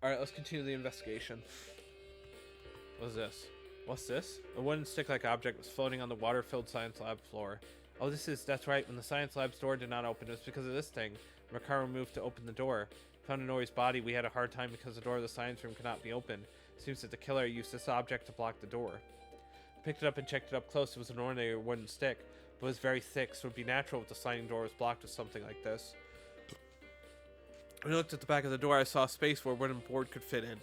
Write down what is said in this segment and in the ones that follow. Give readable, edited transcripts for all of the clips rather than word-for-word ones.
Alright, let's continue the investigation. What is this? What's this? A wooden stick-like object was floating on the water-filled science lab floor. Oh, that's right. When the science lab's door did not open, it was because of this thing. Macaro moved to open the door. Found Inori's body. We had a hard time because the door of the science room could not be opened. It seems that the killer used this object to block the door. I picked it up and checked it up close. It was an ordinary wooden stick, but it was very thick, so it would be natural if the sliding door was blocked with something like this. When I looked at the back of the door, I saw a space where a wooden board could fit in.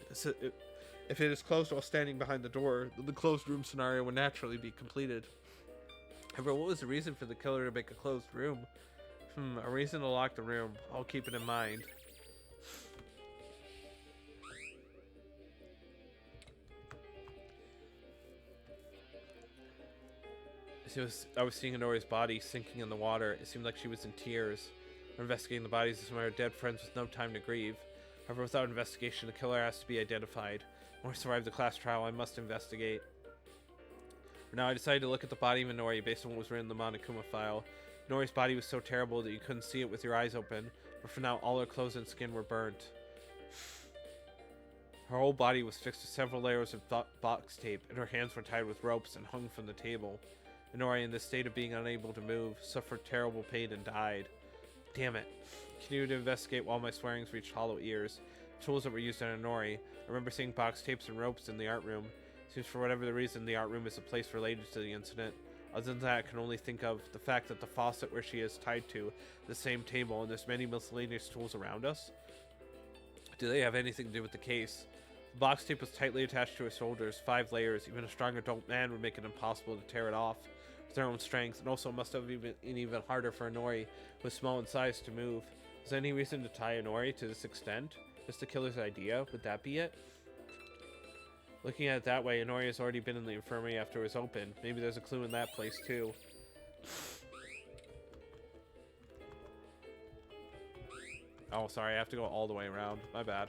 If it is closed while standing behind the door, the closed room scenario would naturally be completed. However, what was the reason for the killer to make a closed room? A reason to lock the room. I'll keep it in mind. I was seeing Inori's body sinking in the water. It seemed like she was in tears. We're investigating the bodies of some of our dead friends with no time to grieve. However, without investigation, the killer has to be identified. When I survive the class trial, I must investigate. For now, I decided to look at the body of Inori based on what was written in the Monokuma file. Inori's body was so terrible that you couldn't see it with your eyes open, but for now, all her clothes and skin were burnt. Her whole body was fixed with several layers of box tape, and her hands were tied with ropes and hung from the table. Inori, in this state of being unable to move, suffered terrible pain and died. Damn it. Continued to investigate while my swearings reached hollow ears. Tools that were used on Inori. I remember seeing box tapes and ropes in the art room. Seems for whatever the reason, the art room is a place related to the incident. Other than that, I can only think of the fact that the faucet where she is tied to the same table, and there's many miscellaneous tools around us. Do they have anything to do with the case? The box tape was tightly attached to her shoulders, 5 layers. Even a strong adult man would make it impossible to tear it off with their own strength, and also must have been even harder for Inori, who was small in size, to move. Is there any reason to tie Inori to this extent? Just the killer's idea? Would that be it? Looking at it that way, Inori has already been in the infirmary after it was open. Maybe there's a clue in that place too. Oh, sorry, I have to go all the way around. My bad.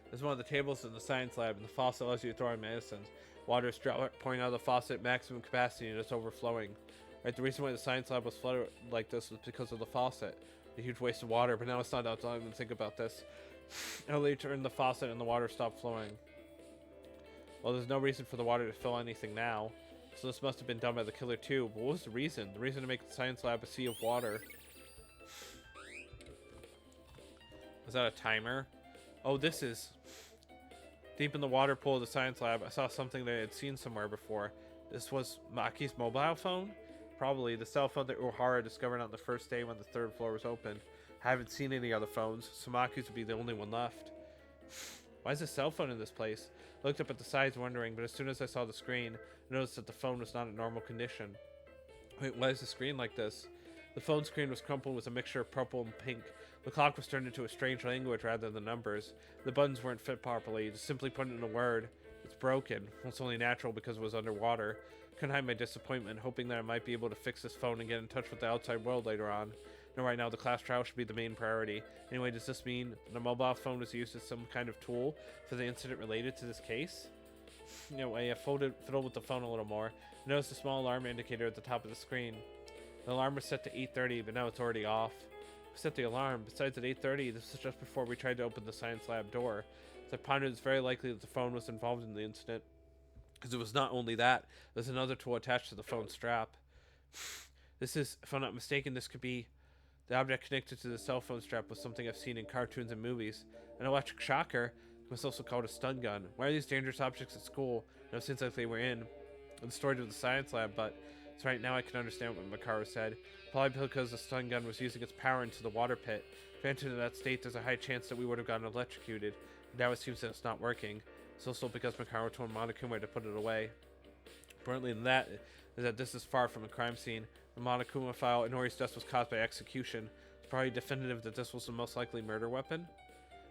There's one of the tables in the science lab, and the faucet allows you to throw in medicines. Water is pouring out of the faucet at maximum capacity, and it's overflowing. Right, the reason why the science lab was flooded like this was because of the faucet. A huge waste of water, but now it's not out to even think about this. Earlier turned the faucet and the water stopped flowing. Well, there's no reason for the water to fill anything now, so this must have been done by the killer too. But what was the reason? The reason to make the science lab a sea of water. Was that a timer? Oh, this is... Deep in the water pool of the science lab, I saw something that I had seen somewhere before. This was Maki's mobile phone? Probably the cell phone that O'Hara discovered on the first day when the 3rd floor was open. I haven't seen any other phones, so Maki's would be the only one left. Why is a cell phone in this place? I looked up at the sides wondering, but as soon as I saw the screen, I noticed that the phone was not in normal condition. Wait, why is the screen like this? The phone screen was crumpled with a mixture of purple and pink. The clock was turned into a strange language rather than numbers. The buttons weren't fit properly. To simply put it in a word, it's broken. Well, it's only natural because it was underwater. Couldn't hide my disappointment, hoping that I might be able to fix this phone and get in touch with the outside world later on. No, right now the class trial should be the main priority. Anyway, does this mean the mobile phone was used as some kind of tool for the incident related to this case? Anyway, I fiddled with the phone a little more. I noticed a small alarm indicator at the top of the screen. The alarm was set to 8:30, but now it's already off. We set the alarm. Besides, at 8:30, this was just before we tried to open the science lab door. As I pondered, it's very likely that the phone was involved in the incident. Because it was not only that, there's another tool attached to the phone strap. This is, if I'm not mistaken, this could be the object connected to the cell phone strap was something I've seen in cartoons and movies. An electric shocker was also called a stun gun. Why are these dangerous objects at school? It seems like they were in the story of the science lab, but it's right now I can understand what Macaro said. Probably because the stun gun was using its power into the water pit. If entered in that state, there's a high chance that we would have gotten electrocuted. But now it seems that it's not working. It's also because Macaro told Monokuma to put it away. Importantly than that is that this is far from a crime scene. The Monokuma file, Inori's death was caused by execution. It's probably definitive that this was the most likely murder weapon.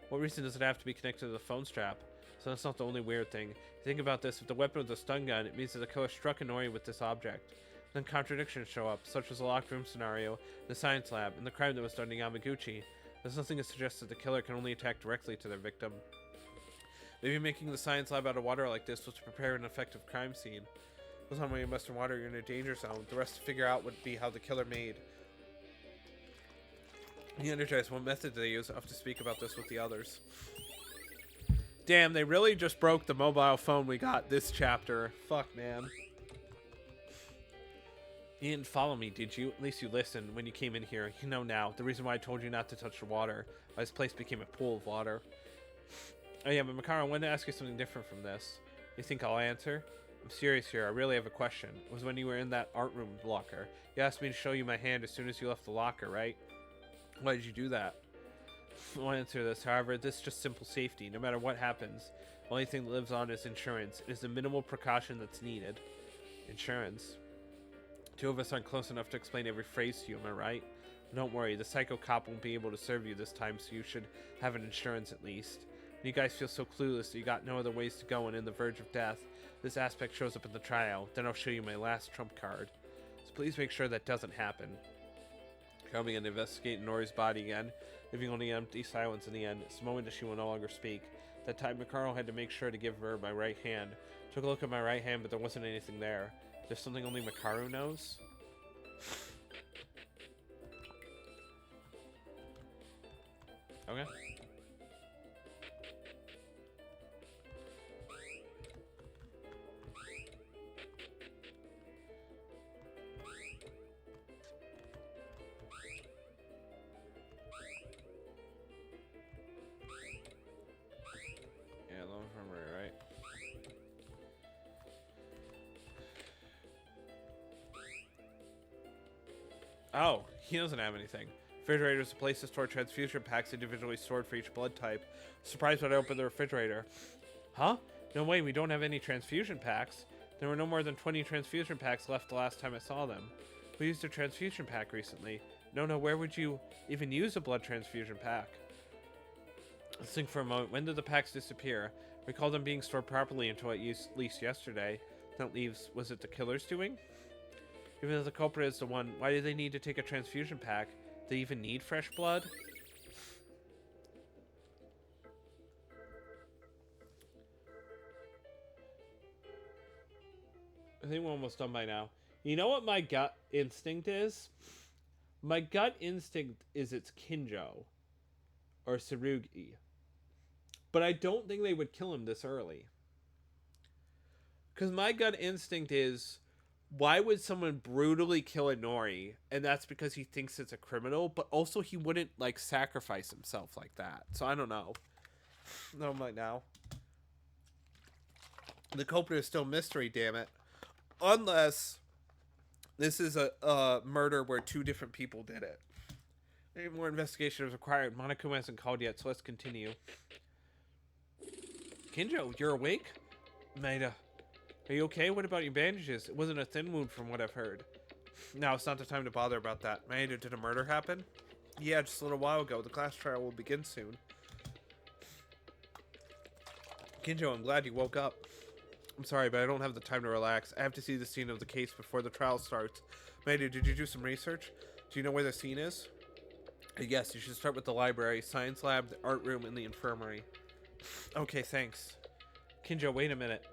What reason does it have to be connected to the phone strap? So that's not the only weird thing. Think about this, if the weapon was a stun gun, it means that the killer struck Inori with this object. Then contradictions show up, such as the locked room scenario, the science lab, and the crime that was done to Yamaguchi. There's nothing to suggest that the killer can only attack directly to their victim. Maybe making the science lab out of water like this was to prepare an effective crime scene. Goes on when you must in water, you're in a danger zone. The rest to figure out would be how the killer made He energized what method they use. I'll have to speak about this with the others. Damn, they really just broke the mobile phone we got this chapter. Fuck, man. You didn't follow me, did you? At least you listened when you came in here. You know now. The reason why I told you not to touch the water. Why this place became a pool of water. Oh yeah, but Makaro, I wanted to ask you something different from this. You think I'll answer? I'm serious here. I really have a question. It was when you were in that art room locker. You asked me to show you my hand as soon as you left the locker, right? Why did you do that? I won't answer this. However, this is just simple safety. No matter what happens, the only thing that lives on is insurance. It is the minimal precaution that's needed. Insurance. Two of us aren't close enough to explain every phrase to you, am I right? Don't worry, the psycho cop won't be able to serve you this time, so you should have an insurance at least. And you guys feel so clueless that you got no other ways to go and in the verge of death. This aspect shows up in the trial. Then I'll show you my last trump card. So please make sure that doesn't happen. Coming and investigate Nori's body again, leaving only empty silence in the end. It's the moment that she will no longer speak. That time, Mikaro had to make sure to give her my right hand. Took a look at my right hand, but there wasn't anything there. There's something only Mikaro knows? Okay. Yeah, low infirmary, right? Oh, he doesn't have anything. Refrigerator is a place to store transfusion packs individually stored for each blood type. Surprised when I opened the refrigerator. Huh? No way, we don't have any transfusion packs. There were no more than 20 transfusion packs left the last time I saw them. We used a transfusion pack recently. No, where would you even use a blood transfusion pack? Let's think for a moment. When did the packs disappear? Recall them being stored properly until at least yesterday. That leaves, was it the killer's doing? Even if the culprit is the one, why do they need to take a transfusion pack? Do they even need fresh blood? I think we're almost done by now. You know what my gut instinct is? My gut instinct is it's Kinjo. Or Tsurugi. But I don't think they would kill him this early. Because my gut instinct is, why would someone brutally kill Inori? And that's because he thinks it's a criminal, but also he wouldn't, like, sacrifice himself like that. So I don't know. No, I'm like, now. The culprit is still mystery, damn it. Unless this is a murder where two different people did it. Maybe more investigation is required. Monokuma hasn't called yet, so let's continue. Kinjo, you're awake? Maeda, are you okay? What about your bandages? It wasn't a thin wound from what I've heard. No, it's not the time to bother about that. Maeda, did a murder happen? Yeah, just a little while ago. The class trial will begin soon. Kinjo, I'm glad you woke up. I'm sorry, but I don't have the time to relax. I have to see the scene of the case before the trial starts. Maeda, did you do some research? Do you know where the scene is? Yes, you should start with the library, science lab, the art room, and the infirmary. Okay, thanks. Kinjo, wait a minute.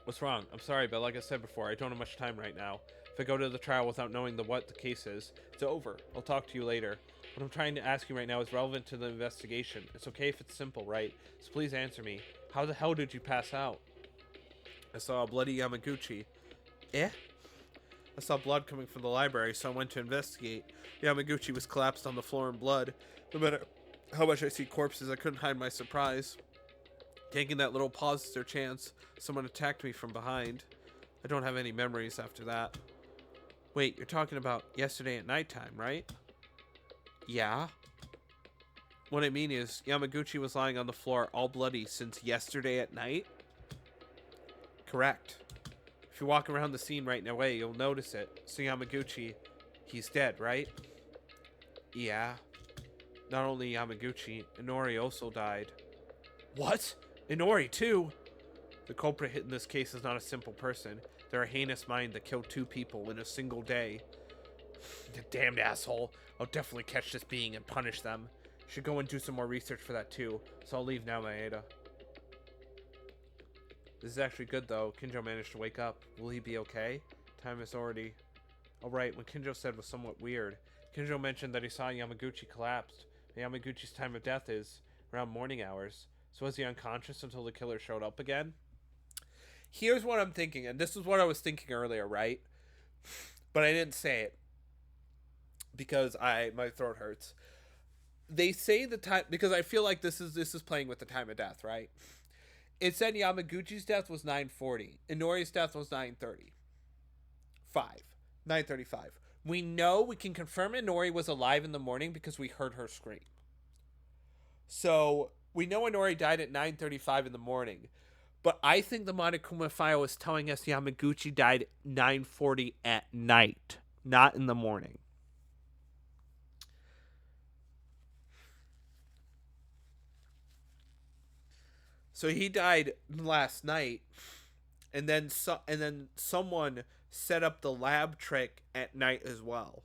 What's wrong? I'm sorry, but like I said before, I don't have much time right now. If I go to the trial without knowing what the case is, it's over. I'll talk to you later. What I'm trying to ask you right now is relevant to the investigation. It's okay if it's simple, right? So please answer me. How the hell did you pass out? I saw a bloody Yamaguchi. Eh? I saw blood coming from the library, so I went to investigate. Yamaguchi was collapsed on the floor in blood. No matter how much I see corpses, I couldn't hide my surprise. Taking that little pause as their chance, someone attacked me from behind. I don't have any memories after that. Wait, you're talking about yesterday at nighttime, right? Yeah. What I mean is, Yamaguchi was lying on the floor all bloody since yesterday at night? Correct. If you walk around the scene right away, you'll notice it. So Yamaguchi, he's dead, right? Yeah. Not only Yamaguchi, Inori also died. What? Inori too? The culprit in this case is not a simple person. They're a heinous mind that killed two people in a single day. The damned asshole. I'll definitely catch this being and punish them. Should go and do some more research for that too. So I'll leave now, Maeda. This is actually good though. Kinjo managed to wake up. Will he be okay? Time is already... Alright, what Kinjo said was somewhat weird. Kinjo mentioned that he saw Yamaguchi collapsed. Yamaguchi's time of death is around morning hours. So was he unconscious until the killer showed up again? Here's what I'm thinking, and this is what I was thinking earlier, right? But I didn't say it because my throat hurts. They say the time because I feel like this is playing with the time of death, right? It said Yamaguchi's death was 9:40. Inori's death was 9:35. We know we can confirm Inori was alive in the morning because we heard her scream. So we know Inori died at 9:35 in the morning. But I think the Monokuma file is telling us Yamaguchi died at 9:40 at night, not in the morning. So he died last night, and then someone set up the lab trick at night as well,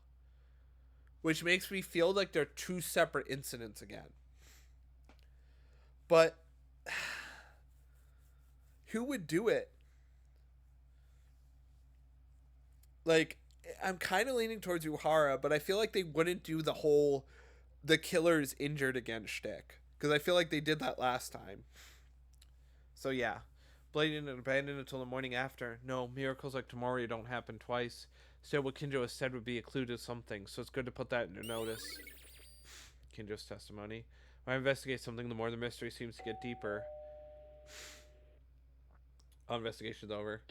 which makes me feel like they're two separate incidents again. But who would do it? Like, I'm kind of leaning towards Uhara, but I feel like they wouldn't do the killer's injured again shtick, because I feel like they did that last time. So yeah, blatant and abandoned until the morning after. No, miracles like tomorrow don't happen twice. Still, what Kinjo has said would be a clue to something, so it's good to put that into notice. Kinjo's testimony. When I investigate something, the more the mystery seems to get deeper. All investigation's over.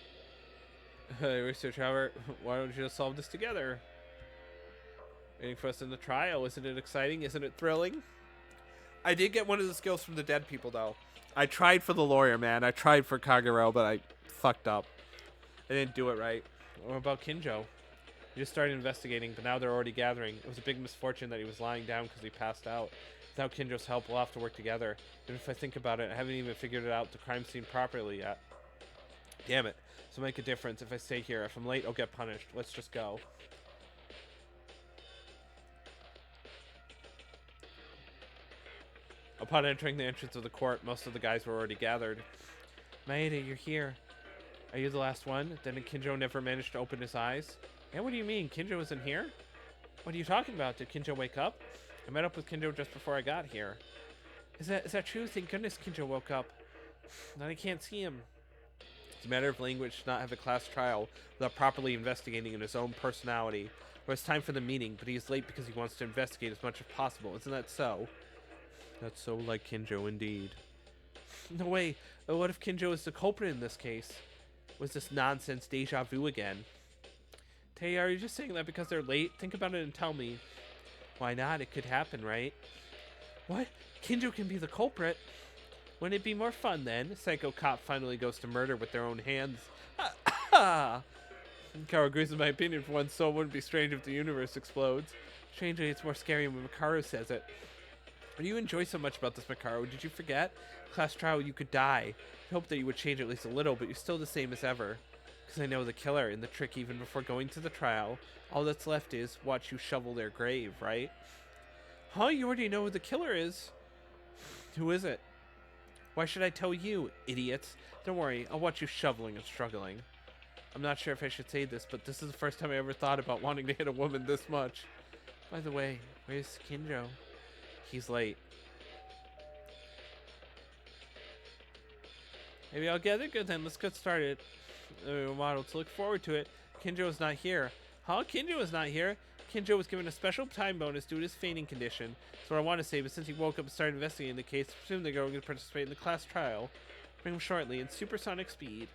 Hey, Research Robert, why don't you just solve this together? Waiting for us in the trial. Isn't it exciting? Isn't it thrilling? I did get one of the skills from the dead people, though. I tried for the lawyer, man. I tried for Kagero, but I fucked up. I didn't do it right. What about Kinjo? We just started investigating, but now they're already gathering. It was a big misfortune that he was lying down because he passed out. Without Kinjo's help, we'll have to work together. Even if I think about it, I haven't even figured it out the crime scene properly yet. Damn it. So make a difference if I stay here. If I'm late, I'll get punished. Let's just go. Upon entering the entrance of the court, most of the guys were already gathered. Maeda, you're here. Are you the last one? Didn't Kinjo never manage to open his eyes? Yeah, what do you mean? Kinjo isn't here? What are you talking about? Did Kinjo wake up? I met up with Kinjo just before I got here. Is that true? Thank goodness Kinjo woke up. Now I can't see him. It's a matter of language to not have a class trial without properly investigating in his own personality. Or it's time for the meeting, but he is late because he wants to investigate as much as possible. Isn't that so? That's so like Kinjo indeed. No way. What if Kinjo is the culprit in this case? Was this nonsense deja vu again? Taya, are you just saying that because they're late? Think about it and tell me. Why not? It could happen, right? What? Kinjo can be the culprit? Wouldn't it be more fun then? Psycho cop finally goes to murder with their own hands. Kaoru agrees with my opinion for once, so it wouldn't be strange if the universe explodes. Strangely, it's more scary when Makaru says it. What do you enjoy so much about this, Makaru? Did you forget? Class trial, you could die. I hope that you would change at least a little, but you're still the same as ever. Because I know the killer and the trick even before going to the trial. All that's left is watch you shovel their grave, right? Huh? You already know who the killer is. Who is it? Why should I tell you, idiots? Don't worry, I'll watch you shoveling and struggling. I'm not sure if I should say this, but this is the first time I ever thought about wanting to hit a woman this much. By the way, where's Kinjo? He's late. Maybe I'll get it good then. Let's get started. Model to look forward to it. Kinjo is not here. Huh? Kinjo is not here? Kinjo was given a special time bonus due to his fainting condition. That's what I want to say, but since he woke up and started investigating the case, I presume they're going to participate in the class trial. Bring him shortly in supersonic speed.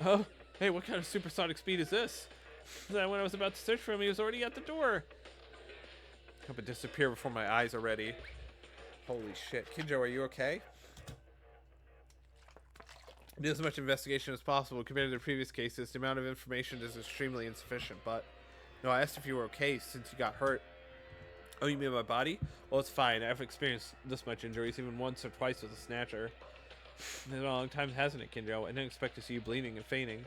Oh, hey, what kind of supersonic speed is this? When I was about to search for him, he was already at the door. Hope it disappear before my eyes are ready. Holy shit. Kinjo, are you okay? Do as much investigation as possible. Compared to the previous cases, the amount of information is extremely insufficient, but... No, I asked if you were okay since you got hurt. Oh, you mean my body? Well, it's fine. I've experienced this much injuries, even once or twice with a snatcher. It's been a long time, hasn't it, Kinjo? I didn't expect to see you bleeding and fainting.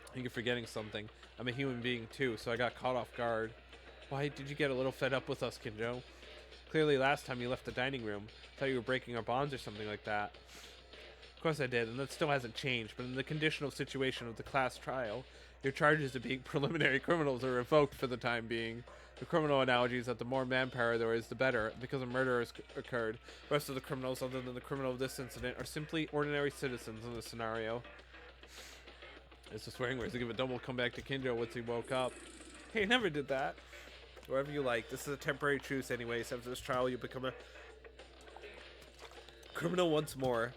I think you're forgetting something. I'm a human being too, so I got caught off guard. Why did you get a little fed up with us, Kinjo? Clearly last time you left the dining room. Thought you were breaking our bonds or something like that. Of course I did, and that still hasn't changed, but in the conditional situation of the class trial, your charges of being preliminary criminals are revoked for the time being. The criminal analogy is that the more manpower there is, the better, because a murder has occurred. The rest of the criminals, other than the criminal of this incident, are simply ordinary citizens in this scenario. It's a swearing words to give a double comeback to Kinjo once he woke up. Hey, never did that. Whatever you like. This is a temporary truce anyways. After this trial, you become a criminal once more.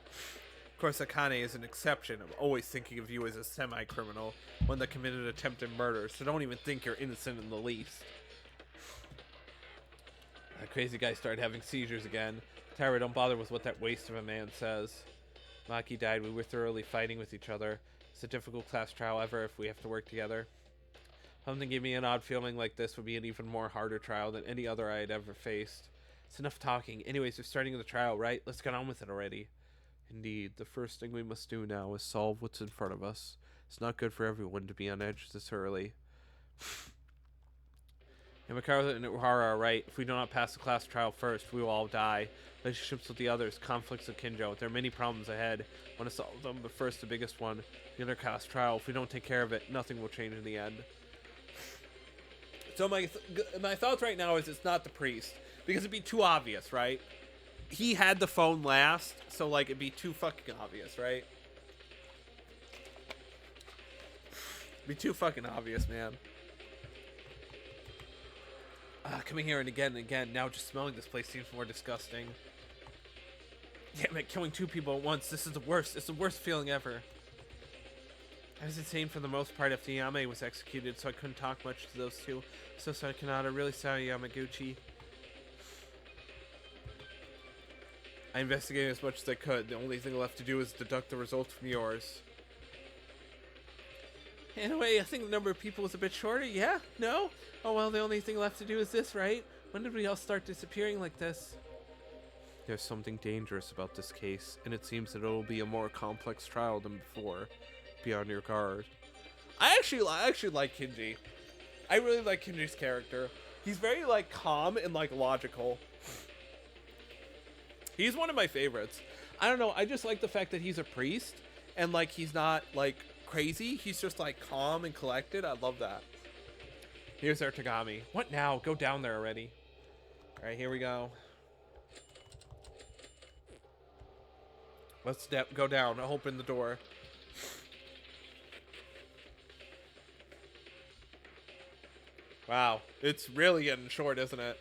Of course, Akane is an exception. I'm always thinking of you as a semi-criminal, one that committed attempted murder, so don't even think you're innocent in the least. That crazy guy started having seizures again. Tyra, don't bother with what that waste of a man says. Maki died. We were thoroughly fighting with each other. It's a difficult class trial ever if we have to work together. Something gave me an odd feeling like this would be an even more harder trial than any other I had ever faced. It's enough talking. Anyways, we're starting the trial, right? Let's get on with it already. Indeed, the first thing we must do now is solve what's in front of us. It's not good for everyone to be on edge this early. Himikawa and Uhara are right. If we do not pass the class trial first, we will all die. Relationships with the others, conflicts with Kinjo. There are many problems ahead. I want to solve them, but first the biggest one, the intercaste trial. If we don't take care of it, nothing will change in the end. So my thoughts right now is it's not the priest, because it'd be too obvious, right? He had the phone last, so like it'd be too fucking obvious, right? It'd be too fucking obvious, man. Coming here and again, now just smelling this place seems more disgusting. Damn it, killing two people at once, this is the worst. It's the worst feeling ever. I was insane for the most part after Yame was executed, so I couldn't talk much to those two. So sorry, Kanata. Really sorry, Yamaguchi. I investigated as much as I could. The only thing left to do is deduct the results from yours. Anyway, I think the number of people was a bit shorter. Yeah? No? Oh well, the only thing left to do is this, right? When did we all start disappearing like this? There's something dangerous about this case, and it seems that it'll be a more complex trial than before. Be on your guard. I actually like Kinji. I really like Kinji's character. He's very like calm and like logical. He's one of my favorites. I don't know, I just like the fact that he's a priest and like he's not like crazy. He's just like calm and collected. I love that. Here's our Tagami. What now? Go down there already. All right, here we go. Let's go down. I'll open the door. Wow, it's really getting short, isn't it?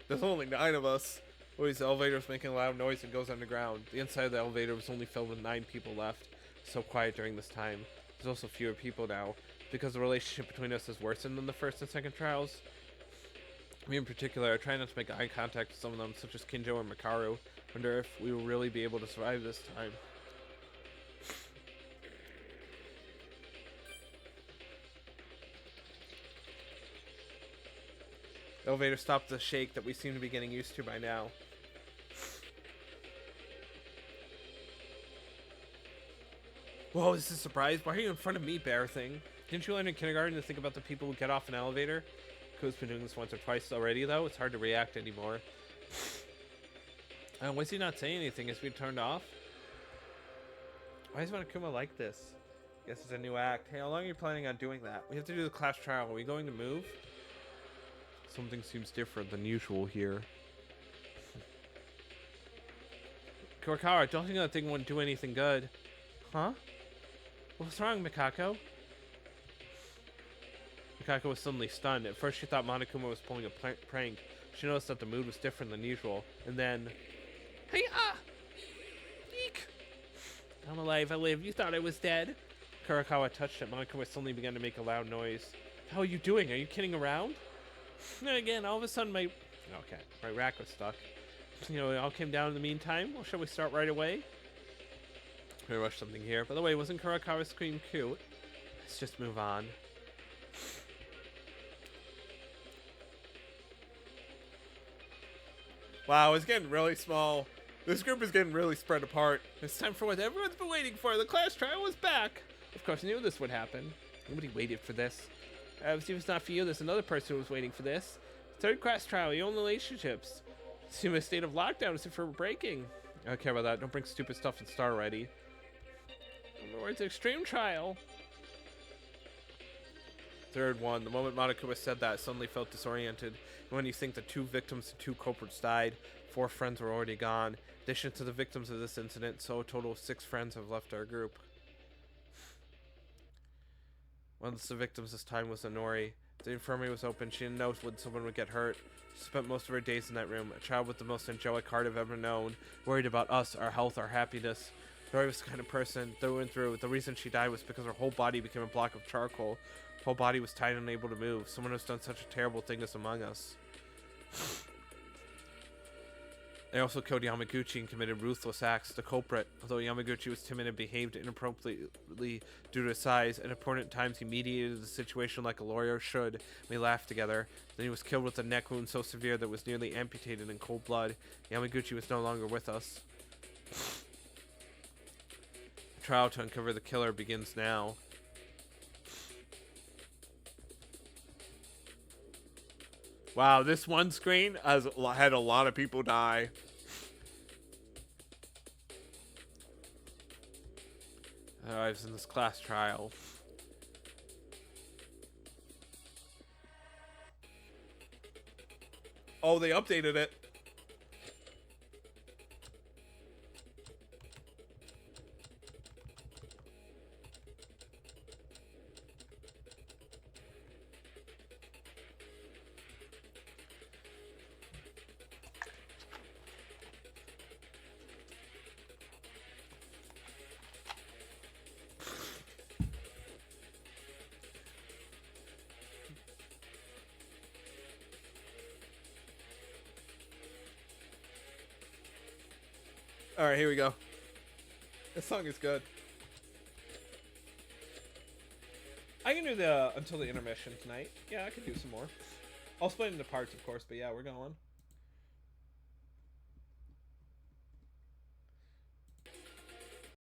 There's only 9 of us. Always, the elevator's making a loud noise and goes underground. The inside of the elevator was only filled with 9 people left. So quiet during this time. There's also fewer people now, because the relationship between us is worsened than the first and second trials. Me in particular, I try not to make eye contact with some of them, such as Kinjo and Makaru. Wonder if we will really be able to survive this time. The elevator stopped the shake that we seem to be getting used to by now. Whoa, is this a surprise? Why are you in front of me, bear thing? Didn't you learn in kindergarten to think about the people who get off an elevator? Ku's been doing this once or twice already, though. It's hard to react anymore. Why is he not saying anything? Is we turned off? Why is Monokuma like this? Guess it's a new act. Hey, how long are you planning on doing that? We have to do the class trial. Are we going to move? Something seems different than usual here. Kurikawa, I don't think that thing wouldn't do anything good. Huh? What's wrong, Mikako? Mikako was suddenly stunned. At first she thought Monokuma was pulling a prank. She noticed that the mood was different than usual. And then... Hey, Eek! I'm alive, I live. You thought I was dead? Kurikawa touched it. Monokuma suddenly began to make a loud noise. How are you doing? Are you kidding around? Again, all of a sudden my rack was stuck. You know, it all came down in the meantime. Well, shall we start right away? Let me rush something here. By the way, wasn't Kurikawa's scream cute? Let's just move on. Wow, it's getting really small. This group is getting really spread apart. It's time for what everyone's been waiting for. The class trial is back. Of course, I knew this would happen. Nobody waited for this. If it's not for you, there's another person who was waiting for this. Third class trial, your own relationships. Assume a state of lockdown as if we're breaking. I don't care about that. Don't bring stupid stuff in Star Ready. Where's the extreme trial? Third one. The moment Monokuma said that, I suddenly felt disoriented. And when you think the 2 victims and 2 culprits died, 4 friends were already gone. In addition to the victims of this incident, so a total of 6 friends have left our group. One of the victims this time was Honori. The infirmary was open. She didn't know when someone would get hurt. She spent most of her days in that room. A child with the most angelic heart I've ever known. Worried about us, our health, our happiness. Honori was the kind of person, through and through. The reason she died was because her whole body became a block of charcoal. Her whole body was tied and unable to move. Someone who's done such a terrible thing is among us. They also killed Yamaguchi and committed ruthless acts. The culprit, although Yamaguchi was timid and behaved inappropriately due to his size, at important times he mediated the situation like a lawyer should. We laughed together. Then he was killed with a neck wound so severe that it was nearly amputated in cold blood. Yamaguchi was no longer with us. The trial to uncover the killer begins now. Wow, this one screen has had a lot of people die. I was in this class trial. Oh, they updated it. All right, here we go. This song is good. I can do the until the intermission tonight. Yeah, I can do some more. I'll split it into parts, of course, but yeah, we're going.